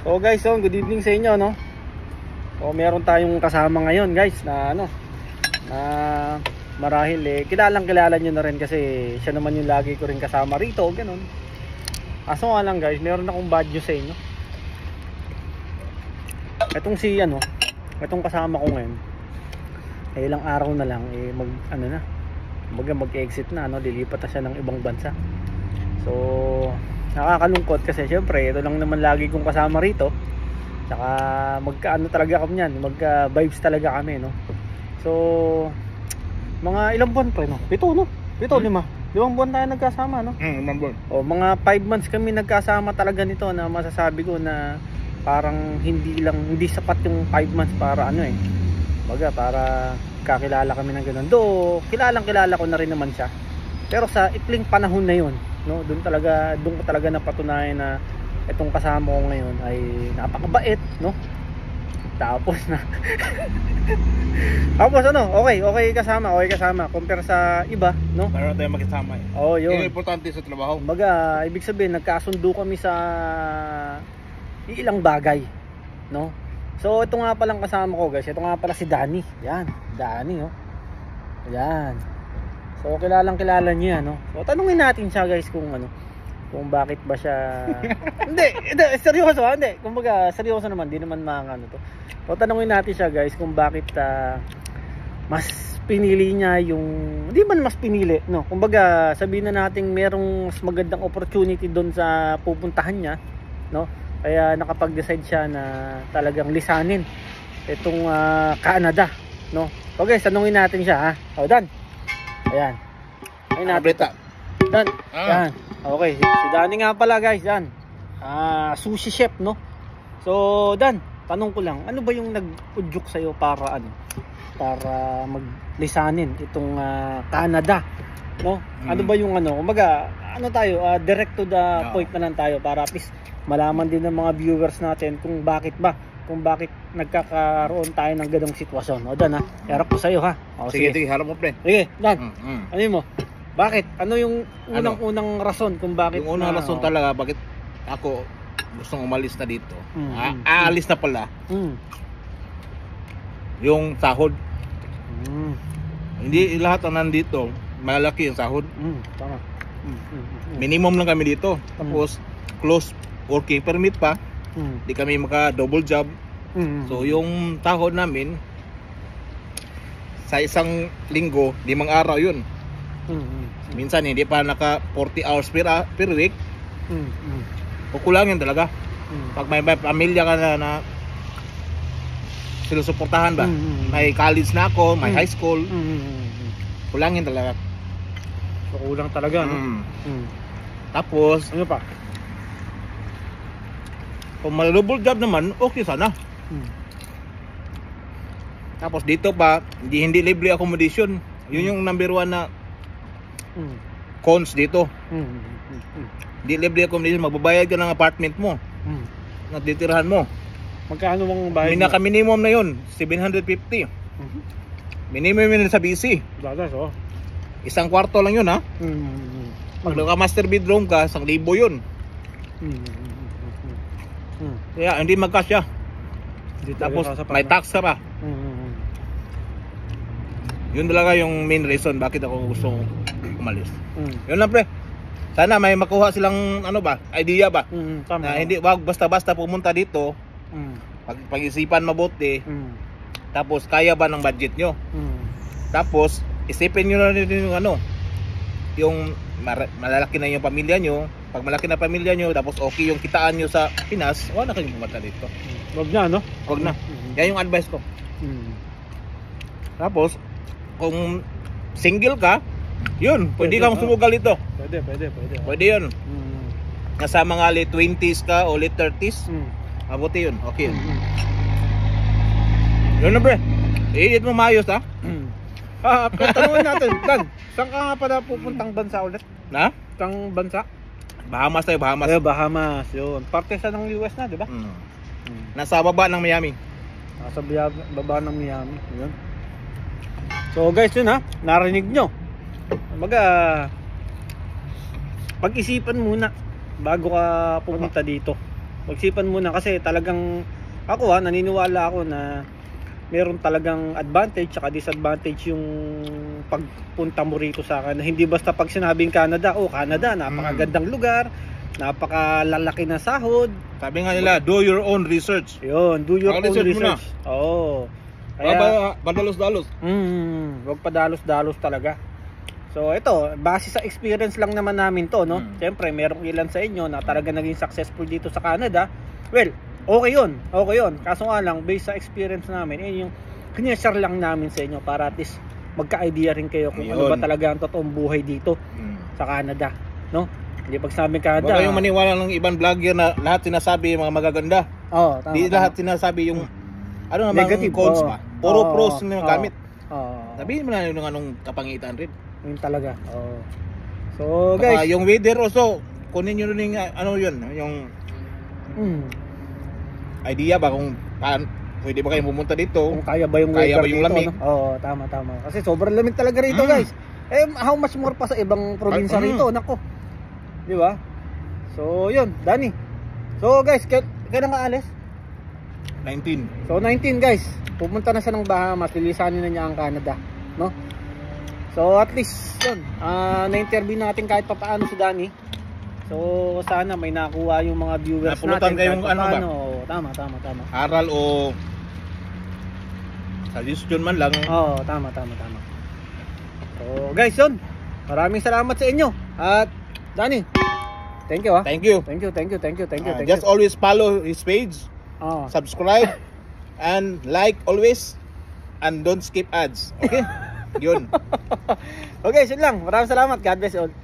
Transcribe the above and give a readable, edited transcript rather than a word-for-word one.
So guys, good evening sa inyo, no? So meron tayong kasama ngayon, guys, na na marahil kilalang kilala nyo na rin kasi siya naman yung lagi ko rin kasama rito, ganun. Aso nga lang, guys, meron akong bad news sa inyo. Etong etong kasama ko ngayon, ilang araw na lang mag-exit na, lilipat na siya ng ibang bansa. So nakakalungkot kasi syempre ito lang naman lagi kong kasama rito. Saka magkaano talaga kami yan, magka-vibes talaga kami, no. So mga ilang buwan pa, no? 7, 5 buwan tayo nagkasama, no? 5 buwan. O mga 5 months kami nagkasama talaga nito, na masasabi ko na parang hindi sapat yung 5 months para para kakilala kami ng ganun. Do kilala ko na rin naman siya. Pero sa ikling panahon na yun, no, doon ko talaga napatunayan na itong kasama ko ngayon ay napakabait, no? Tapos okay kasama compare sa iba, no? Para tayo makisama eh. Oh, yun. Yun importante sa trabaho. Kumbaga, ibig sabihin nagkasundo kami sa ilang bagay, no? So ito nga palang kasama ko, guys. Ito nga pala si Danny. Yan, Danny, oh. Yan. So kilalang kilala niya, no? So tanungin natin siya, guys, kung bakit ba siya hindi, seryoso, hindi. Kumbaga, seryoso naman, di naman to. So tanungin natin siya, guys, kung bakit mas pinili niya yung, hindi man mas pinili, no? Kumbaga, sabihin na natin merong mas magandang opportunity doon sa pupuntahan niya, no? Kaya nakapag-decide siya na talagang lisanin itong Canada, no? So guys, tanungin natin siya, ha? O, Dan. Ayan. Ayun natin. Dan. Yan. Okay, si Danny nga pala, guys, Dan. Sushi chef, no? So, Dan, tanong ko lang, ano ba yung nag-udyok sa'yo para maglisanin itong Canada, no? Ano ba yung kumbaga, direct to the point na lang tayo para at least malaman din ng mga viewers natin kung bakit nagkakaroon tayo ng ganong sitwasyon. O, Dan, ha? Harap ko sa'yo, ha? O, sige, harap mo, pre. Sige, Dan. Ano mo? Bakit? Ano yung unang rason kung bakit? Yung unang rason talaga bakit ako gustong umalis na dito. Aalis na pala. Yung sahod. Hindi lahat ang nandito malaki yung sahod. Tama. Minimum lang kami dito. Tapos close working permit pa. Di kami maka double job. So yung sahod namin sa isang linggo, 5 araw yun. Minsan hindi pa naka 40 hours per week. Kukulangin talaga. Pag may pamilya ka na sinusuportahan ba? May college na ako, may high school. Kulangin talaga. So kulang talaga, no? Tapos ano pa? Kung double job naman, okay sana. Tapos dito pa, hindi libre accommodation. Yun yung number 1 na cons dito. Hindi libre accommodation, magbabayad ka ng apartment mo. Natitirahan mo. Magkano bang bayad? Minimum na yun, 750. Minimum yun sa BC. Dadas, oh. Isang kwarto lang yun, ha? Pag naka-master bedroom ka, 1,000 yun. Kaya hindi magkasya. Tapos may tax ka pa. Yun talaga yung main reason bakit ako gusto umalis. Yun lang, pre. Sana may makuha silang idea ba? Na hindi wag basta-basta pumunta dito. Pag-isipan mabuti. Tapos kaya ba ng budget nyo? Tapos isipin nyo na rin yung malalaki na yung pamilya nyo. Pag malaki na pamilya nyo, tapos okay yung kitaan nyo sa Pinas, wala na kayong pumunta dito. Wag na, no? Wag na. Yan yung advice ko. Tapos kung single ka, yun, pwede kang sumugal dito. Pwede yun. Nasa mga late 20s ka o late 30s, mabuti yun, okay yun. Yun na, pre. I-edit mo maayos, ha? Tanungin natin, Dan, saan ka nga pala pupuntang bansa ulit? Na? Kang bansa? Bahamas tayo, Bahamas. Bahamas, yun. Parte sa ng US na, di ba? Nasa baba ng Miami. Nasa baba ng Miami, yun. So guys, yun, ha, narinig nyo. Pag-isipan muna bago ka pumunta dito. Pag-isipan muna kasi talagang ako naniniwala ako na meron talagang advantage at disadvantage yung pagpunta mo rito sa Canada. Hindi basta pag sinabing Canada, Canada, napakagandang lugar, napakalalaki na sahod. Sabi nga nila, do your own research. Yun, do your own Research research. Oo. Kaya padalos-dalos. Wag padalos-dalos talaga. So ito, base sa experience lang naman namin to, no? Siyempre, merong ilan sa inyo na talaga naging successful dito sa Canada. Well, okay yun. Kaso nga lang, based sa experience namin, yung kineshare lang namin sa inyo para at least magka-idea rin kayo kung ano ba talaga ang totoong buhay dito sa Canada, no? Hindi pag sabing Canada. Baka yung maniwala ng ibang vlogger na lahat sinasabi yung mga magaganda. Tama. Di lahat sinasabi yung ano naman yung cons pa. Puro pros na yung gamit. Sabihin mo na yung anong kapangitan rin. Yun talaga. So guys, yung weather also, kunin nyo rin yung ano yun, yung idea ba kung pwede ba kayo pumunta dito? Kung kaya ba yung kaya weather ba yung dito, lamig? no? Tama. Kasi sobrang lamig talaga rito, guys. How much more pa sa ibang probinsya rito, nako. Di ba? So, yun, Danny. So, guys, kailan ka alis? 19. So, 19, guys. Pumunta na siya ng Bahamas, lilisanin na niya ang Canada, no? So, at least, yun, na-interview natin kahit papaano si Danny. So, sana may nakuha yung mga viewers napulutan natin. Kayong ano ba? Tama. Aral o suggestion man lang. Tama. So, guys, yun. Maraming salamat sa inyo. At, Danny, thank you, Thank you. Thank you. Just always follow his page. Subscribe. And like always. And don't skip ads. Okay? Yun. Okay, yun lang. Maraming salamat. God bless you all.